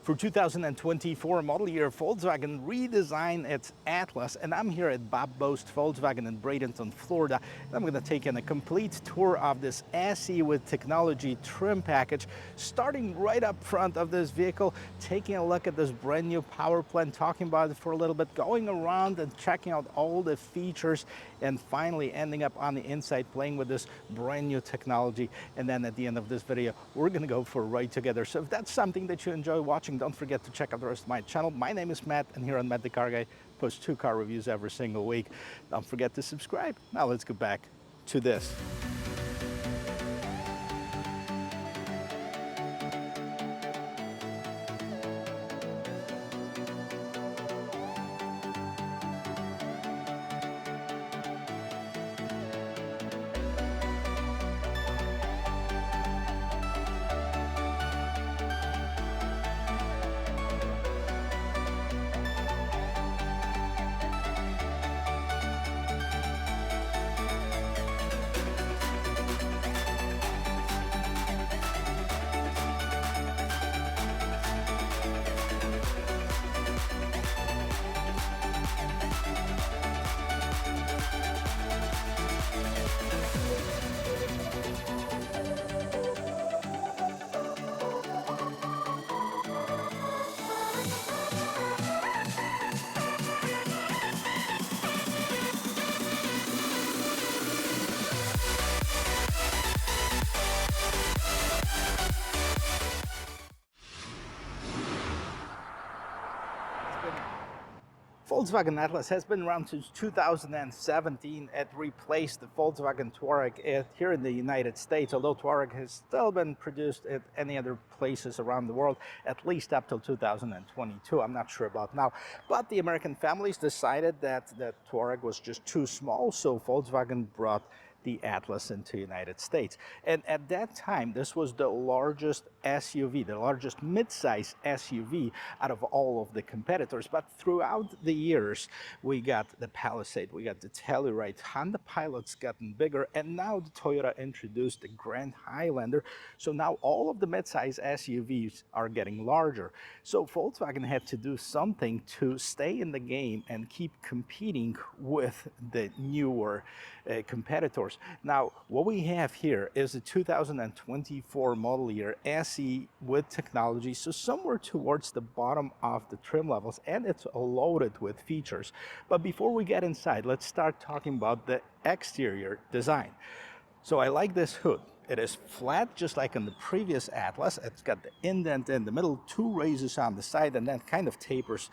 For 2024 model year, Volkswagen redesigned its Atlas, and I'm here at Bob Boast Volkswagen in Bradenton, Florida. And I'm going to take in a complete tour of this SE with technology trim package, starting right up front of this vehicle, taking a look at this brand new power plant, talking about it for a little bit, going around and checking out all the features, and finally ending up on the inside playing with this brand new technology. And then at the end of this video, we're going to go for a ride together. So if that's something that you enjoy watching, don't forget to check out the rest of my channel. My name is Matt, and here on Matt the Carguy, post 2 car reviews every single week. Don't forget to subscribe. Now let's get back to this. Volkswagen Atlas has been around since 2017. It replaced the Volkswagen Touareg here in the United States, although Touareg has still been produced at any other places around the world, at least up till 2022. I'm not sure about now. But the American families decided that the Touareg was just too small, so Volkswagen brought the Atlas into the United States. And at that time, this was the largest SUV, the largest mid-size SUV out of all of the competitors. But throughout the years, we got the Palisade, we got the Telluride, Honda Pilot's gotten bigger, and now the Toyota introduced the Grand Highlander. So now all of the mid-size SUVs are getting larger. So Volkswagen had to do something to stay in the game and keep competing with the newer competitors. Now, what we have here is a 2024 model year SE with technology, so somewhere towards the bottom of the trim levels, and it's loaded with features. But before we get inside, let's start talking about the exterior design. So I like this hood. It is flat, just like in the previous Atlas. It's got the indent in the middle, 2 raises on the side, and then kind of tapers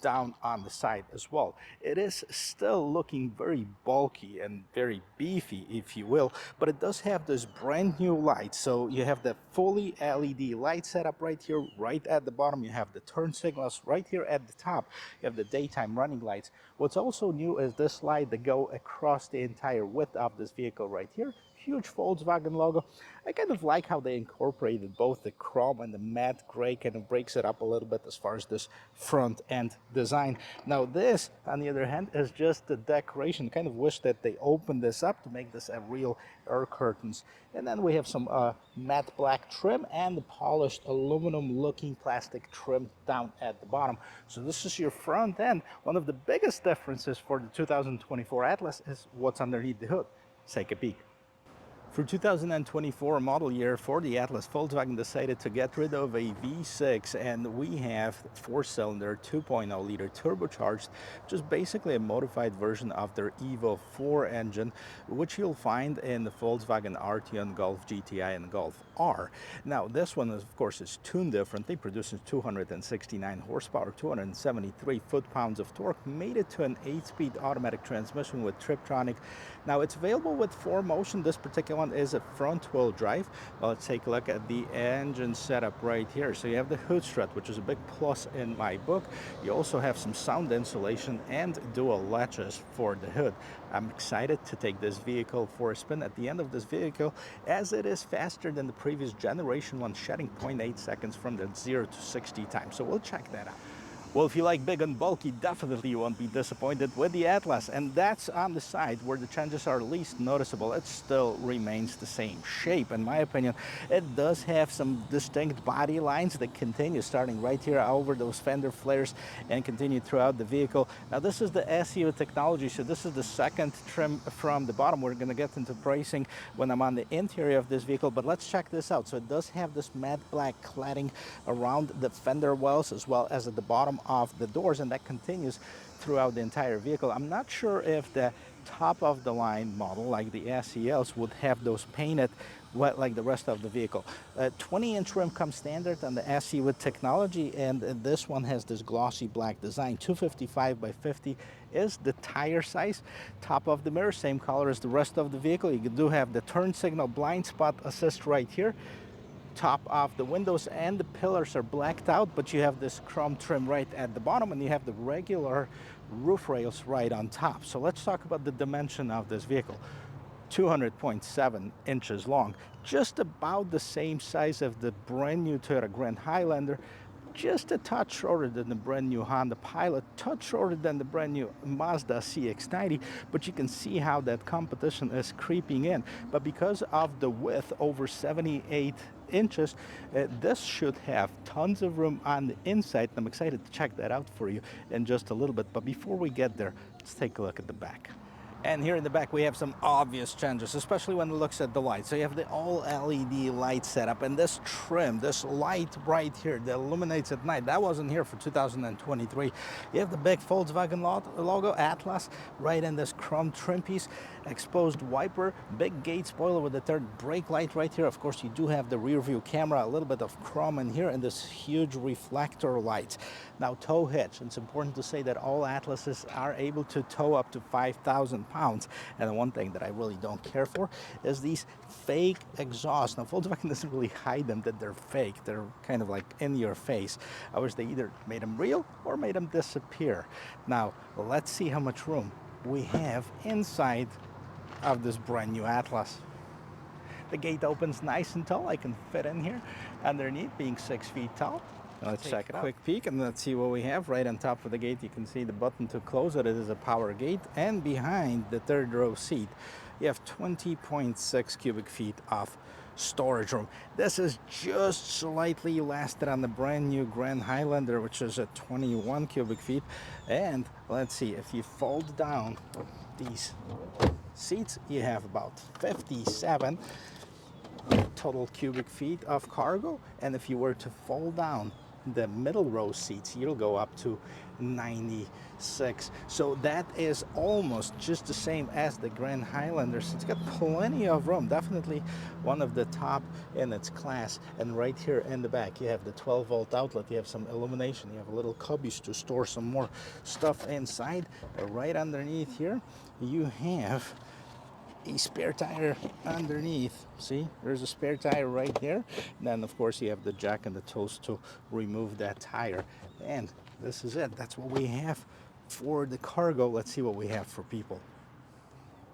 down on the side as well. It is still looking very bulky and very beefy, if you will, but it does have this brand new light. So you have the fully LED light setup right here, right at the bottom. You have the turn signals right here at the top. You have the daytime running lights. What's also new is this light that go across the entire width of this vehicle right here. Huge Volkswagen logo. I kind of like how they incorporated both the chrome and the matte gray, kind of breaks it up a little bit as far as this front end design. Now this, on the other hand, is just the decoration. Kind of wish that they opened this up to make this a real air curtains. And then we have some matte black trim and the polished aluminum looking plastic trim down at the bottom. So this is your front end. One of the biggest differences for the 2024 Atlas is what's underneath the hood. Let's take a peek. For 2024 model year for the Atlas, Volkswagen decided to get rid of a V6, and we have 4-cylinder 2.0 liter turbocharged, which is basically a modified version of their Evo 4 engine, which you'll find in the Volkswagen Arteon, Golf GTI, and Golf R. Now this one is, of course, is tuned differently, produces 269 horsepower, 273 foot-pounds of torque, made it to an 8-speed automatic transmission with Triptronic. Now it's available with 4Motion. This particular one is a front-wheel drive. Well, let's take a look at the engine setup right here. So you have the hood strut, which is a big plus in my book. You also have some sound insulation and dual latches for the hood. I'm excited to take this vehicle for a spin at the end of this vehicle, as it is faster than the previous generation one, shedding 0.8 seconds from the 0 to 60 time. So we'll check that out. Well, if you like big and bulky, definitely you won't be disappointed with the Atlas. And that's on the side where the changes are least noticeable. It still remains the same shape, in my opinion. It does have some distinct body lines that continue starting right here over those fender flares and continue throughout the vehicle. Now, this is the SE technology, so this is the second trim from the bottom. We're going to get into pricing when I'm on the interior of this vehicle, but let's check this out. So it does have this matte black cladding around the fender wells as well as at the bottom of the doors, and that continues throughout the entire vehicle. I'm not sure if the top of the line model like the SELs would have those painted like the rest of the vehicle. 20-inch rim comes standard on the SE with technology, and this one has this glossy black design. 255 by 50 is the tire size. Top of the mirror, same color as the rest of the vehicle. You do have the turn signal blind spot assist right here. Top of the windows and the pillars are blacked out, but you have this chrome trim right at the bottom, and you have the regular roof rails right on top. So let's talk about the dimension of this vehicle. 200.7 inches long, just about the same size of the brand new Toyota Grand Highlander, just a touch shorter than the brand new Honda Pilot, touch shorter than the brand new Mazda CX-90, but you can see how that competition is creeping in. But because of the width, over 78 inches, this should have tons of room on the inside. I'm excited to check that out for you in just a little bit. But before we get there, let's take a look at the back. And here in the back, we have some obvious changes, especially when it looks at the lights. So you have the all LED light setup, and this trim, this light right here that illuminates at night, that wasn't here for 2023. You have the big Volkswagen logo, Atlas, right in this chrome trim piece, exposed wiper, big gate spoiler with the third brake light right here. Of course, you do have the rear view camera, a little bit of chrome in here, and this huge reflector light. Now, tow hitch. It's important to say that all Atlases are able to tow up to 5,000 pounds. And the one thing that I really don't care for is these fake exhausts. Now, Volkswagen doesn't really hide them that they're fake. They're kind of like in your face. I wish they either made them real or made them disappear. Now, let's see how much room we have inside of this brand new Atlas. The gate opens nice and tall. I can fit in here underneath, being 6 feet tall. Let's check it out. Quick peek and let's see what we have. Right on top of the gate, you can see the button to close it. It is a power gate. And behind the third row seat, you have 20.6 cubic feet of storage room. This is just slightly less than on the brand new Grand Highlander, which is at 21 cubic feet. And let's see, if you fold down these seats, you have about 57 total cubic feet of cargo. And if you were to fold down the middle row seats, you'll go up to 96. So that is almost just the same as the Grand Highlander. So it's got plenty of room, definitely one of the top in its class. And right here in the back, you have the 12-volt outlet, you have some illumination, you have a little cubbies to store some more stuff inside. Right underneath here, you have a spare tire underneath. See, there's a spare tire right there. And then of course you have the jack and the toes to remove that tire. And this is it. That's what we have for the cargo. Let's see what we have for people.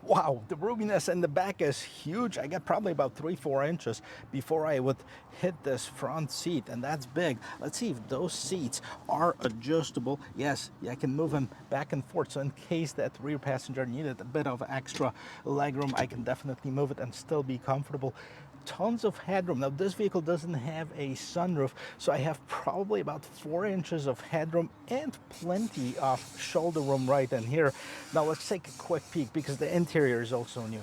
Wow, the roominess in the back is huge. I got probably about 3-4 inches before I would hit this front seat, and that's big. Let's see if those seats are adjustable. Yes, I can move them back and forth, so in case that rear passenger needed a bit of extra legroom, I can definitely move it and still be comfortable. Tons of headroom. Now, this vehicle doesn't have a sunroof, so I have probably about 4 inches of headroom and plenty of shoulder room right in here. Now, let's take a quick peek because the interior is also new.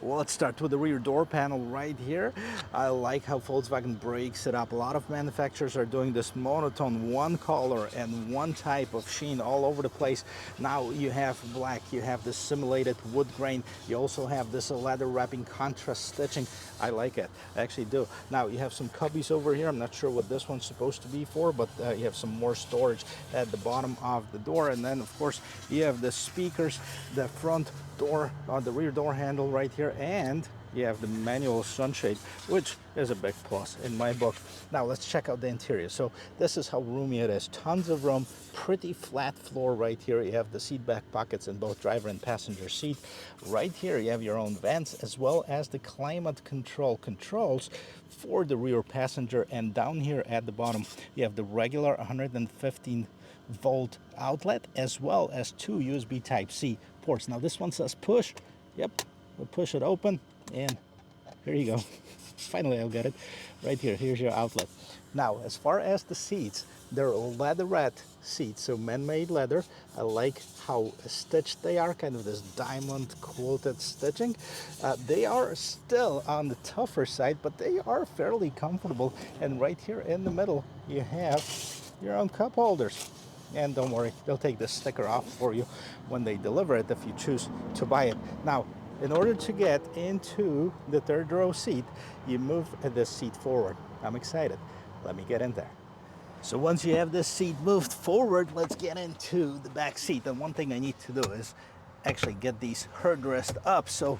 Well, let's start with the rear door panel right here. I like how Volkswagen breaks it up. A lot of manufacturers are doing this monotone, one color and one type of sheen all over the place. Now you have black, you have this simulated wood grain, you also have this leather wrapping contrast stitching. I like it, I actually do. Now you have some cubbies over here. I'm not sure what this one's supposed to be for, but you have some more storage at the bottom of the door. And then of course you have the speakers, the front door on the rear door handle right here, and you have the manual sunshade, which is a big plus in my book. Now let's check out the interior. So this is how roomy it is. Tons of room, pretty flat floor right here. You have the seat back pockets in both driver and passenger seat. Right here you have your own vents as well as the climate control controls for the rear passenger. And down here at the bottom you have the regular 115-volt outlet as well as two USB Type-C ports. Now this one says push. Yep, we'll push it open and here you go. Finally I'll get it right here. Here's your outlet. Now as far as the seats, they're leatherette seats, so man-made leather. I like how stitched they are, kind of this diamond quilted stitching. They are still on the tougher side, but they are fairly comfortable. And right here in the middle you have your own cup holders. And don't worry, they'll take the sticker off for you when they deliver it if you choose to buy it. Now, in order to get into the third row seat, you move this seat forward. I'm excited. Let me get in there. So once you have this seat moved forward, let's get into the back seat. And one thing I need to do is actually get these headrests up so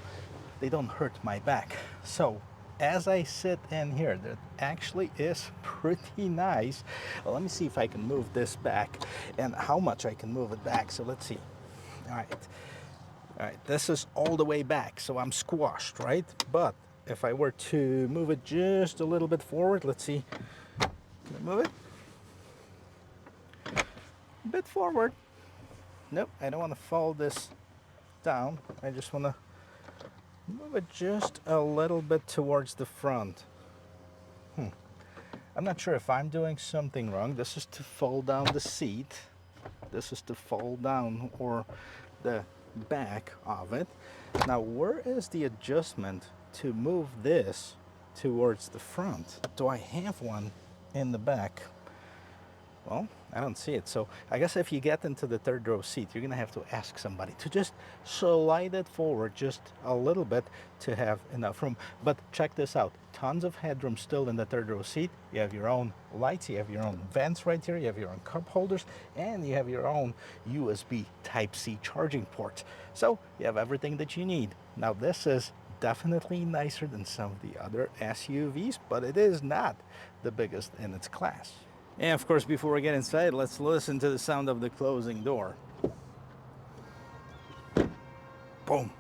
they don't hurt my back. So as I sit in here, that actually is pretty nice. Well, let me see if I can move this back and how much I can move it back. So let's see. All right, this is all the way back, so I'm squashed, right? But if I were to move it just a little bit forward, let's see. Can I move it? A bit forward. Nope, I don't want to fold this down. I just want to move it just a little bit towards the front. I'm not sure if I'm doing something wrong. This is to fold down the seat. This is to fold down or the back of it. Now where is the adjustment to move this towards the front? Do I have one in the back? Well, I don't see it. So I guess if you get into the third row seat, you're gonna have to ask somebody to just slide it forward just a little bit to have enough room. But check this out, tons of headroom still in the third row seat. You have your own lights, you have your own vents right here, you have your own cup holders, and you have your own USB Type-C charging ports. So you have everything that you need. Now this is definitely nicer than some of the other SUVs, but it is not the biggest in its class. And of course, before we get inside, let's listen to the sound of the closing door. Boom.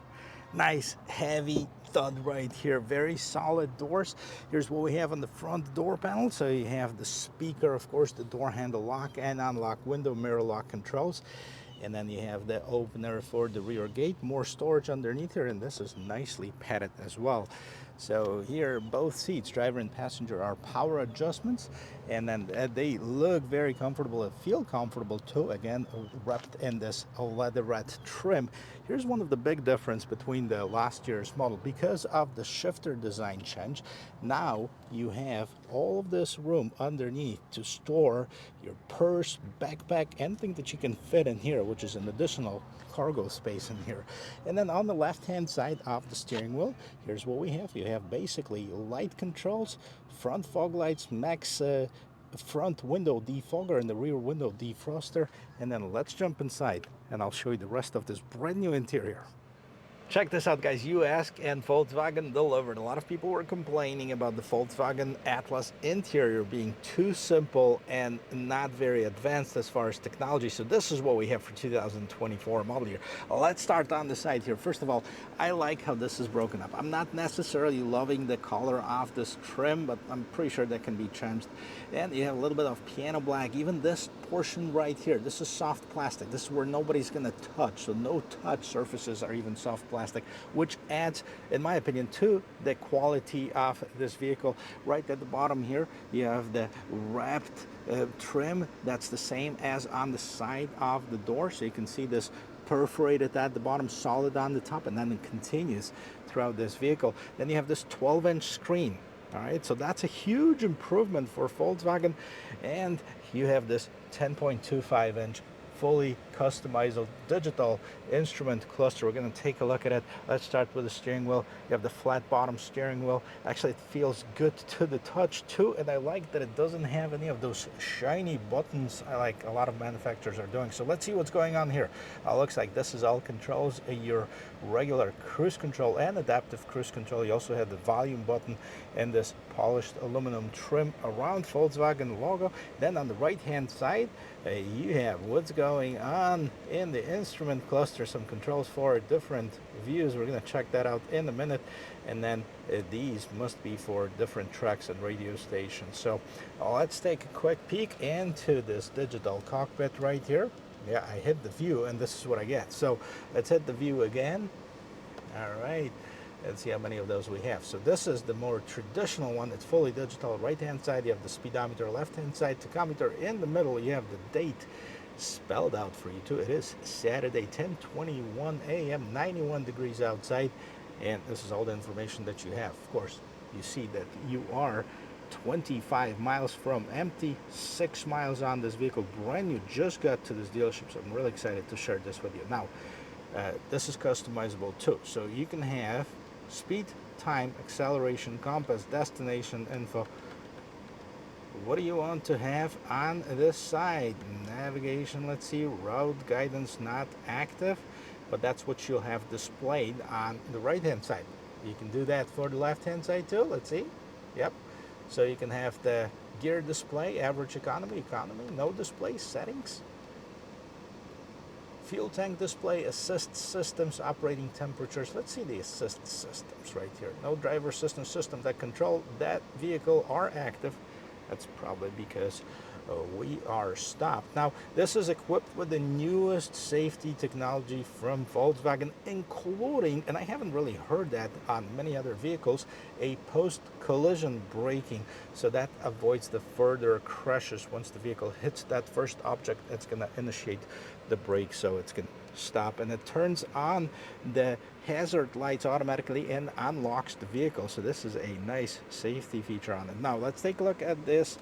Nice, heavy thud right here. Very solid doors. Here's what we have on the front door panel. So you have the speaker, of course, the door handle lock and unlock, window mirror lock controls. And then you have the opener for the rear gate, more storage underneath here, and this is nicely padded as well. So here, both seats, driver and passenger, are power adjustments, and then they look very comfortable and feel comfortable too, again, wrapped in this leatherette trim. Here's one of the big difference between the last year's model. Because of the shifter design change, now you have all of this room underneath to store your purse, backpack, anything that you can fit in here, which is an additional cargo space in here. And then on the left hand side of the steering wheel, here's what we have. You have basically light controls, front fog lights, max front window defogger and the rear window defroster. And then let's jump inside and I'll show you the rest of this brand new interior. Check this out, guys. You asked and Volkswagen delivered. A lot of people were complaining about the Volkswagen Atlas interior being too simple and not very advanced as far as technology. So this is what we have for 2024 model year. Let's start on the side here. First of all, I like how this is broken up. I'm not necessarily loving the color of this trim, but I'm pretty sure that can be changed. And you have a little bit of piano black. Even this portion right here, this is soft plastic. This is where nobody's gonna touch. So no touch surfaces are even soft plastic, which adds, in my opinion, to the quality of this vehicle. Right at the bottom here, you have the wrapped trim. That's the same as on the side of the door. So you can see this perforated at the bottom, solid on the top, and then it continues throughout this vehicle. Then you have this 12-inch screen. All right, so that's a huge improvement for Volkswagen. And you have this 10.25-inch fully customizable digital instrument cluster. We're going to take a look at it. Let's start with the steering wheel. You have the flat bottom steering wheel. Actually, it feels good to the touch too, and I like that it doesn't have any of those shiny buttons like a lot of manufacturers are doing. So let's see what's going on here. Looks like this is all controls, your regular cruise control and adaptive cruise control. You also have the volume button and this polished aluminum trim around Volkswagen logo. Then on the right hand side, you have what's going on in the instrument cluster, some controls for different views. We're going to check that out in a minute. And then these must be for different tracks and radio stations. So let's take a quick peek into this digital cockpit right here. Yeah, I hit the view and this is what I get. So let's hit the view again. All right. Let's see how many of those we have. So this is the more traditional one. It's fully digital. Right hand side you have the speedometer, left hand side tachometer. In the middle you have the date spelled out for you too. It is Saturday 10:21 a.m. 91 degrees outside, and this is all the information that you have. Of course, you see that you are 25 miles from empty, 6 miles on this vehicle, brand new, just got to this dealership, so I'm really excited to share this with you. Now this is customizable too, so you can have speed, time, acceleration, compass, destination info. What do you want to have on this side? Navigation, let's see, road guidance not active, but that's what you'll have displayed on the right hand side. You can do that for the left hand side too. Let's see. Yep. So you can have the gear display, average economy, no display, settings, fuel tank display, assist systems, operating temperatures. Let's see the assist systems right here. No driver assistance systems that control that vehicle are active. That's probably because we are stopped. Now, this is equipped with the newest safety technology from Volkswagen, including, and I haven't really heard that on many other vehicles, a post-collision braking. So that avoids the further crashes. Once the vehicle hits that first object, it's going to initiate the brake so it's going to stop, and it turns on the hazard lights automatically and unlocks the vehicle. So this is a nice safety feature on it. Now let's take a look at this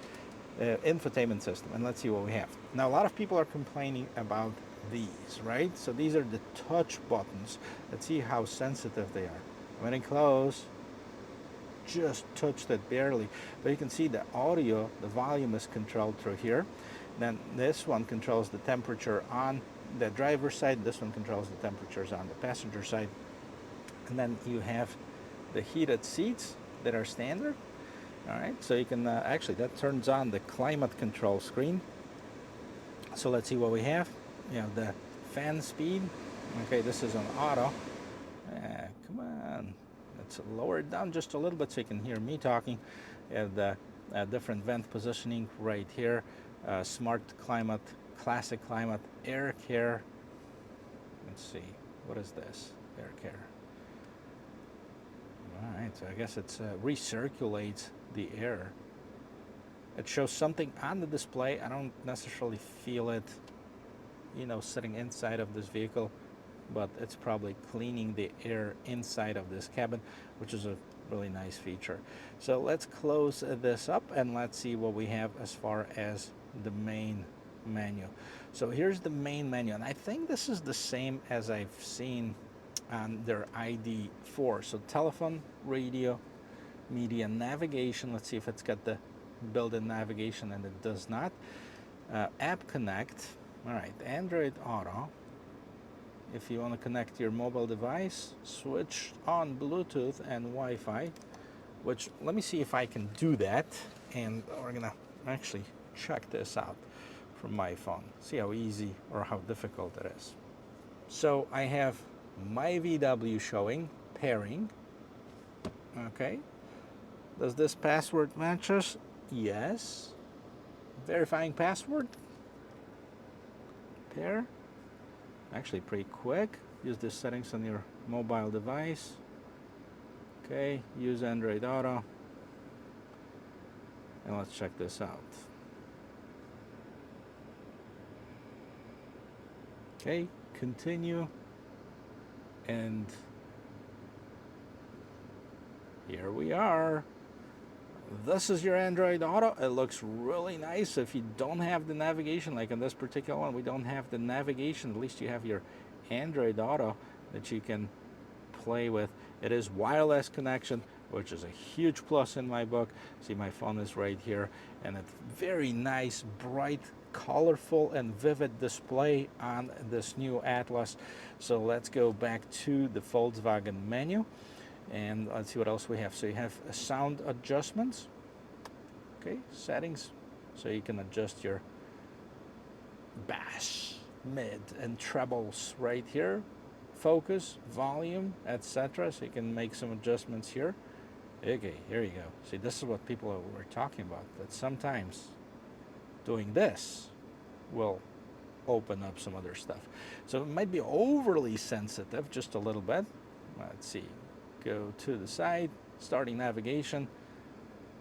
infotainment system and let's see what we have. Now a lot of people are complaining about these, right? So these are the touch buttons. Let's see how sensitive they are. When in close, just touched it barely, but you can see the audio, the volume is controlled through here. Then this one controls the temperature on the driver's side, this one controls the temperatures on the passenger side, and then you have the heated seats that are standard. All right, so you can actually, that turns on the climate control screen. So let's see what we have. You have the fan speed. Okay, this is on auto. Come on, let's lower it down just a little bit so you can hear me talking. You have the different vent positioning right here. Smart climate, classic climate, air care. Let's see, what is this? Air care. All right, so I guess it's recirculates the air. It shows something on the display. I don't necessarily feel it, you know, sitting inside of this vehicle, but it's probably cleaning the air inside of this cabin, which is a really nice feature. So let's close this up and let's see what we have as far as the main menu. So here's the main menu, and I think this is the same as I've seen on their ID4. So telephone, radio, media, navigation. Let's see if it's got the built-in navigation, and it does not. App Connect. All right, Android Auto. If you want to connect your mobile device, switch on Bluetooth and Wi-Fi, which, let me see if I can do that, and we're gonna actually check this out from my phone, see how easy or how difficult it is. So I have my VW showing pairing. Okay, does this password matches? Yes. Verifying password. Pair. Actually pretty quick. Use the settings on your mobile device. Okay, use Android Auto, and let's check this out. Okay, continue, and here we are. This is your Android Auto. It looks really nice. If you don't have the navigation, like in this particular one, we don't have the navigation. At least you have your Android Auto that you can play with. It is wireless connection, which is a huge plus in my book. See, my phone is right here, and it's very nice, bright, colorful, and vivid display on this new Atlas. So let's go back to the Volkswagen menu, and let's see what else we have. So you have sound adjustments, okay, settings, so you can adjust your bass, mid, and trebles right here. Focus, volume, etc. So you can make some adjustments here. Okay, here you go. See, this is what people were talking about, that sometimes doing this will open up some other stuff. So it might be overly sensitive, just a little bit. Let's see. Go to the side, starting navigation.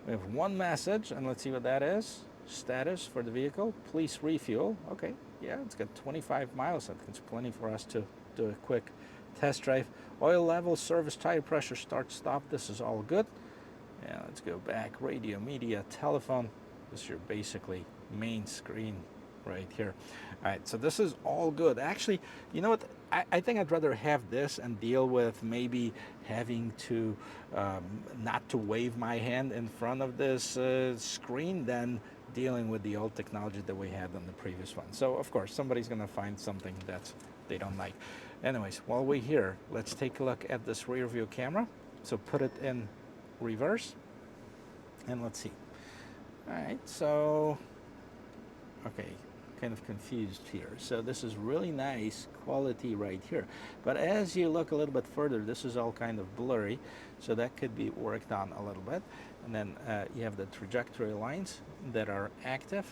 We have one message, and let's see what that is. Status for the vehicle, please refuel. Okay, yeah, it's got 25 miles. I think it's plenty for us to do a quick test drive. Oil level, service, tire pressure, start, stop. This is all good. Yeah, let's go back. Radio, media, telephone. This is your basically main screen right here. All right, so this is all good. Actually, you know what? I think I'd rather have this and deal with maybe having to not to wave my hand in front of this screen than dealing with the old technology that we had on the previous one. So of course somebody's gonna find something that they don't like. Anyways, while we're here, let's take a look at this rear view camera. So put it in reverse, and let's see. All right, so okay, kind of confused here. So this is really nice quality right here, but as you look a little bit further, this is all kind of blurry, so that could be worked on a little bit. And then you have the trajectory lines that are active,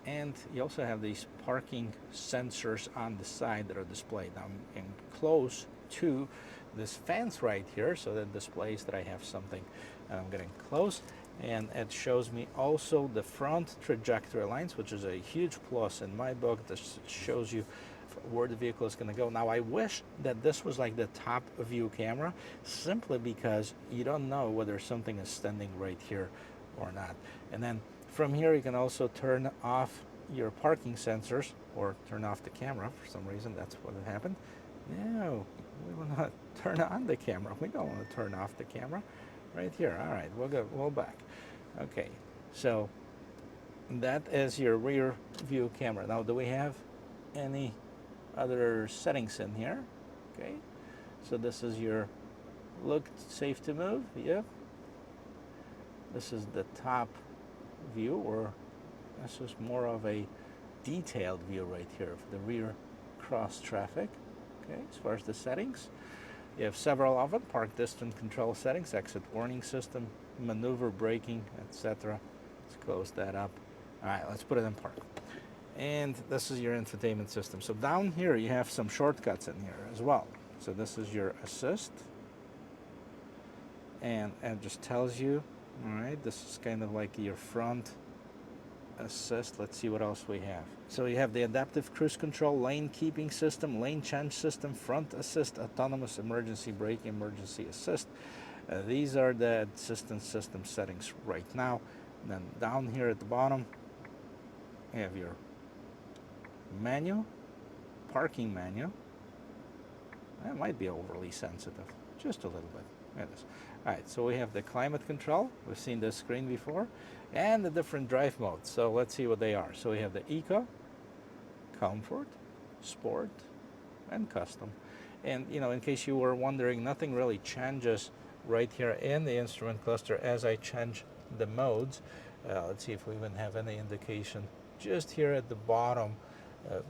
and you also have these parking sensors on the side that are displayed. Now I'm in close to this fence right here, so that displays that I have something. I'm getting close, and it shows me also the front trajectory lines, which is a huge plus in my book. This shows you where the vehicle is going to go. Now I wish that this was like the top view camera, simply because you don't know whether something is standing right here or not. And then from here you can also turn off your parking sensors, or turn off the camera. For some reason that's what happened. No, we want to turn on the camera. We don't want to turn off the camera. Right here. All right, we'll back. Okay, so that is your rear view camera. Now, do we have any other settings in here? Okay, so this is your look safe to move. Yep. This is the top view, or this is more of a detailed view right here for the rear cross traffic. Okay, as far as the settings, you have several of them: park distance control settings, exit warning system, maneuver braking, etc. Let's close that up. All right, let's put it in park. And this is your infotainment system. So down here you have some shortcuts in here as well. So this is your assist, and it just tells you, all right, this is kind of like your front assist. Let's see what else we have. So you have the adaptive cruise control, lane keeping system, lane change system, front assist, autonomous emergency brake, emergency assist. These are the assistance system settings right now. And then down here at the bottom you have your menu, parking menu. That might be overly sensitive, just a little bit. There it is. All right, so we have the climate control. We've seen this screen before, and the different drive modes. So let's see what they are. So we have the Eco, Comfort, Sport, and Custom. And you know, in case you were wondering, nothing really changes right here in the instrument cluster as I change the modes. Let's see if we even have any indication. Just here at the bottom,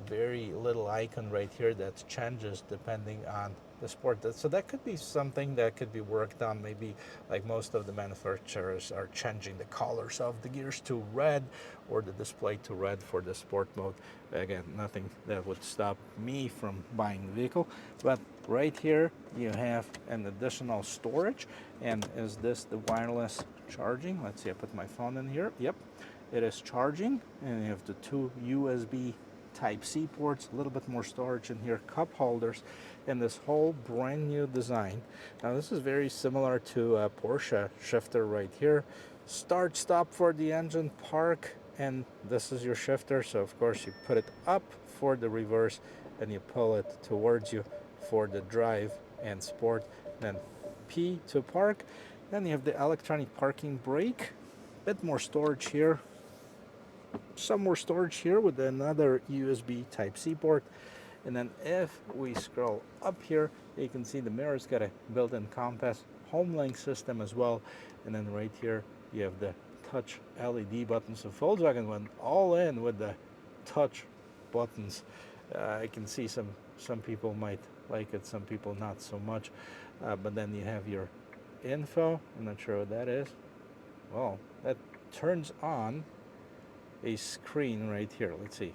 very little icon right here that changes depending on the sport. So that could be something that could be worked on. Maybe like most of the manufacturers are changing the colors of the gears to red, or the display to red for the sport mode. Again, nothing that would stop me from buying the vehicle. But right here you have an additional storage. And is this the wireless charging? Let's see, I put my phone in here. Yep, it is charging, and you have the two USB Type-C ports, a little bit more storage in here, cup holders, and this whole brand new design. Now this is very similar to a Porsche shifter right here. start stop for the engine, park, and this is your shifter. So of course you put it up for the reverse and you pull it towards you for the drive and sport. Then P to park. Then you have the electronic parking brake. Bit more storage here. Some more storage here with another USB Type-C port. And then if we scroll up here, you can see the mirror's got a built-in compass, HomeLink system as well. And then right here, you have the touch LED buttons. So Volkswagen went all in with the touch buttons. I can see some people might like it, some people not so much. But then you have your info. I'm not sure what that is. Well, that turns on a screen right here. Let's see.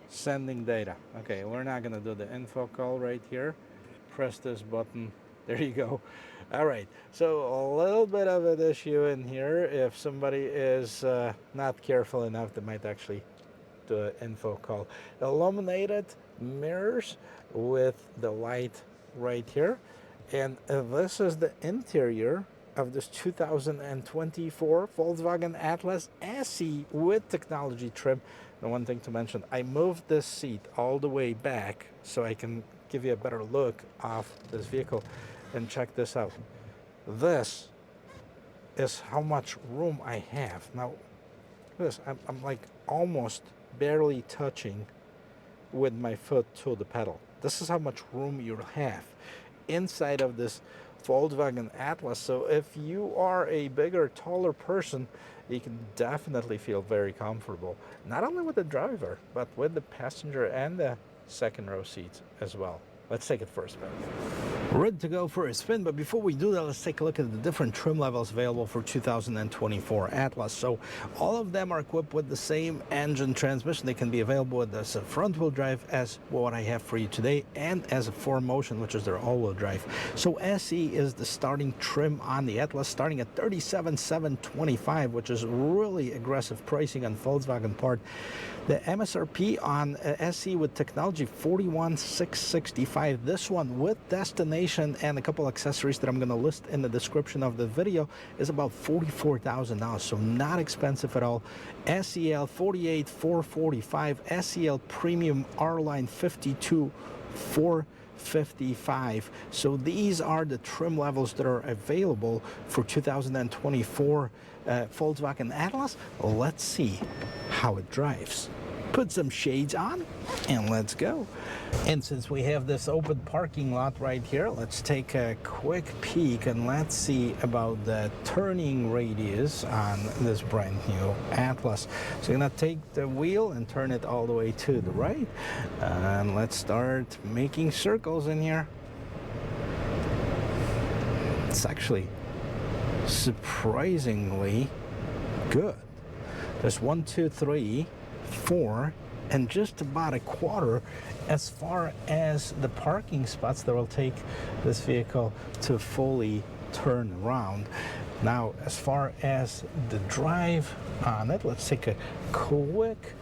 Sending data. Okay, we're not gonna do the info call right here. Press this button. There you go. All right, so a little bit of an issue in here. If somebody is not careful enough, they might actually do an info call. Illuminated mirrors with the light right here. And this is the interior of this 2024 Volkswagen Atlas SE with technology trim. The one thing to mention, I moved this seat all the way back so I can give you a better look of this vehicle. And check this out. This is how much room I have. Now, this, I'm like almost barely touching with my foot to the pedal. This is how much room you have inside of this Volkswagen Atlas. So if you are a bigger, taller person, you can definitely feel very comfortable, not only with the driver, but with the passenger and the second row seats as well. Let's take it for a spin. Ready to go for a spin, but before we do that, let's take a look at the different trim levels available for 2024 Atlas. So all of them are equipped with the same engine transmission. They can be available as a front-wheel drive, as what I have for you today, and as a 4Motion, which is their all-wheel drive. So SE is the starting trim on the Atlas, starting at $37,725, which is really aggressive pricing on Volkswagen part. The MSRP on SE with technology, $41,665. This one with destination and a couple accessories that I'm going to list in the description of the video is about $44,000, so not expensive at all. SEL $48,445, SEL Premium R-Line $52,455. So these are the trim levels that are available for 2024 Volkswagen Atlas. Let's see how it drives. Put some shades on and let's go. And since we have this open parking lot right here, let's take a quick peek and let's see about the turning radius on this brand new Atlas. So you're gonna take the wheel and turn it all the way to the right, and let's start making circles in here. It's actually surprisingly good. There's 1, 2, 3, 4, and just about a quarter as far as the parking spots that will take this vehicle to fully turn around. Now, as far as the drive on it, let's take a quick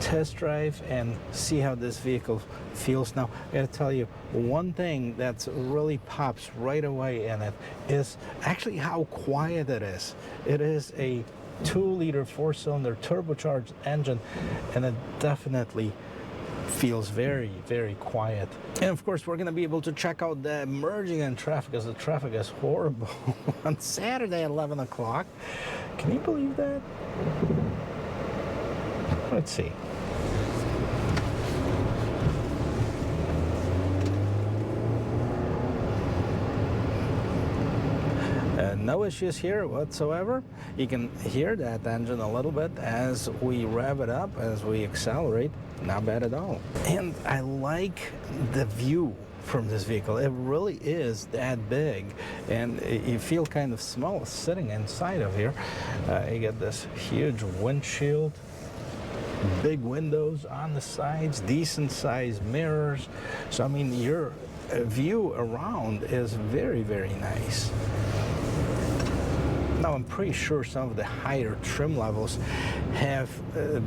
test drive and see how this vehicle feels. Now, I gotta tell you, one thing that really pops right away in it is actually how quiet it is. It is a 2-liter 4-cylinder turbocharged engine, and it definitely feels very, very quiet. And of course, we're going to be able to check out the merging in traffic, because the traffic is horrible on Saturday at 11 o'clock. Can you believe that? Let's see. No issues here whatsoever. You can hear that engine a little bit as we rev it up, as we accelerate. Not bad at all. And I like the view from this vehicle. It really is that big, and you feel kind of small sitting inside of here. You get this huge windshield, big windows on the sides, decent sized mirrors. So I mean, your view around is very, very nice. Now, I'm pretty sure some of the higher trim levels have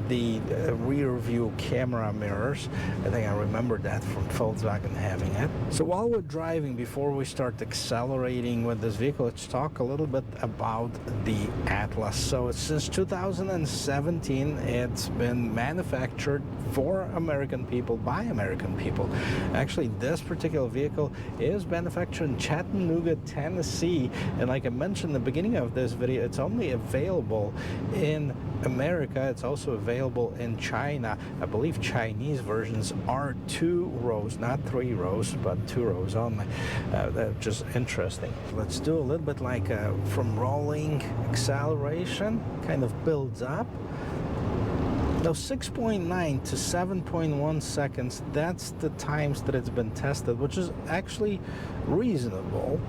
the rear view camera mirrors. I think I remember that from Volkswagen having it. So while we're driving, before we start accelerating with this vehicle, let's talk a little bit about the Atlas. So since 2017, it's been manufactured for American people, by American people. Actually, this particular vehicle is manufactured in Chattanooga, Tennessee, and like I mentioned in the beginning of this video, it's only available in America. It's also available in China. I believe Chinese versions are 2 rows, not 3 rows, but 2 rows only. That's just interesting. Let's do a little bit like from rolling acceleration, kind of builds up. Now 6.9 to 7.1 seconds, that's the times that it's been tested, which is actually reasonable.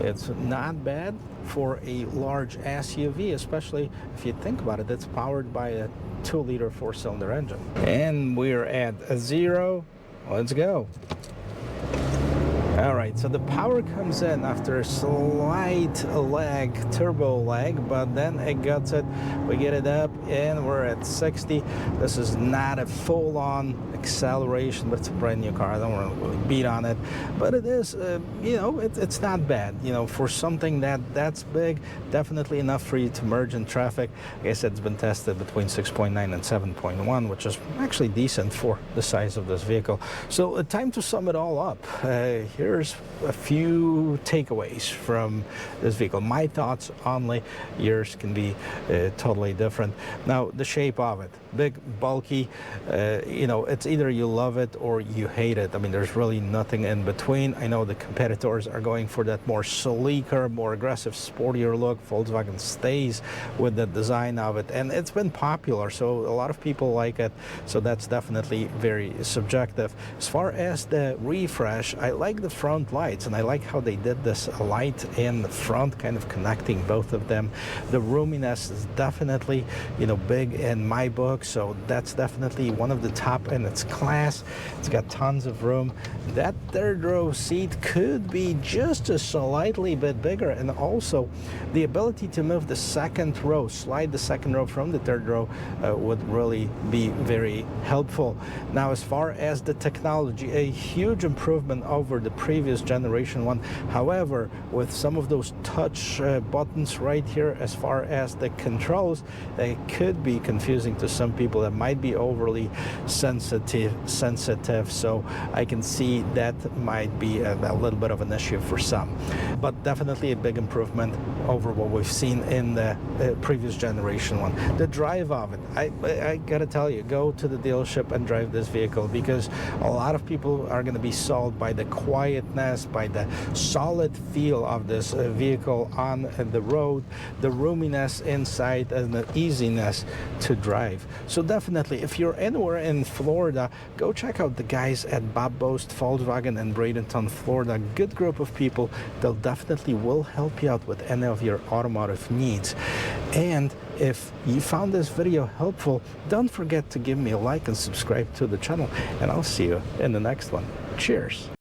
It's not bad for a large SUV, especially if you think about it, it's powered by a 2-liter 4-cylinder engine. And we're at 0. Let's go. All right, so the power comes in after a slight lag, turbo lag, but then it gets it. We get it up and we're at 60. This is not a full-on acceleration, but it's a brand new car. I don't want to really beat on it, but it is, you know, it's not bad. You know, for something that's big, definitely enough for you to merge in traffic. Like I said, it's been tested between 6.9 and 7.1, which is actually decent for the size of this vehicle. So time to sum it all up. Here's a few takeaways from this vehicle. My thoughts only, yours can be totally different. Now, the shape of it, big, bulky, you know, it's either you love it or you hate it. I mean, there's really nothing in between. I know the competitors are going for that more sleeker, more aggressive, sportier look. Volkswagen stays with the design of it, and it's been popular, so a lot of people like it, so that's definitely very subjective. As far as the refresh, I like the front lights, and I like how they did this light in the front, kind of connecting both of them. The roominess is definitely, you know, big in my book, so that's definitely one of the top in its class. It's got tons of room. That third row seat could be just a slightly bit bigger, and also the ability to move the second row, slide the second row from the third row would really be very helpful. Now, as far as the technology, a huge improvement over the previous generation one. However, with some of those touch buttons right here, as far as the controls, they could be confusing to some people that might be overly sensitive, so I can see that might be a little bit of an issue for some, but definitely a big improvement over what we've seen in the previous generation one. The drive of it, I gotta tell you, go to the dealership and drive this vehicle, because a lot of people are going to be sold by the quietness, by the solid feel of this vehicle on the road, the roominess inside, and the easiness to drive. So definitely, if you're anywhere in Florida, go check out the guys at Bob Boast Volkswagen in Bradenton, Florida. Good group of people. They'll definitely will help you out with any of your automotive needs. And if you found this video helpful, don't forget to give me a like and subscribe to the channel, and I'll see you in the next one. Cheers.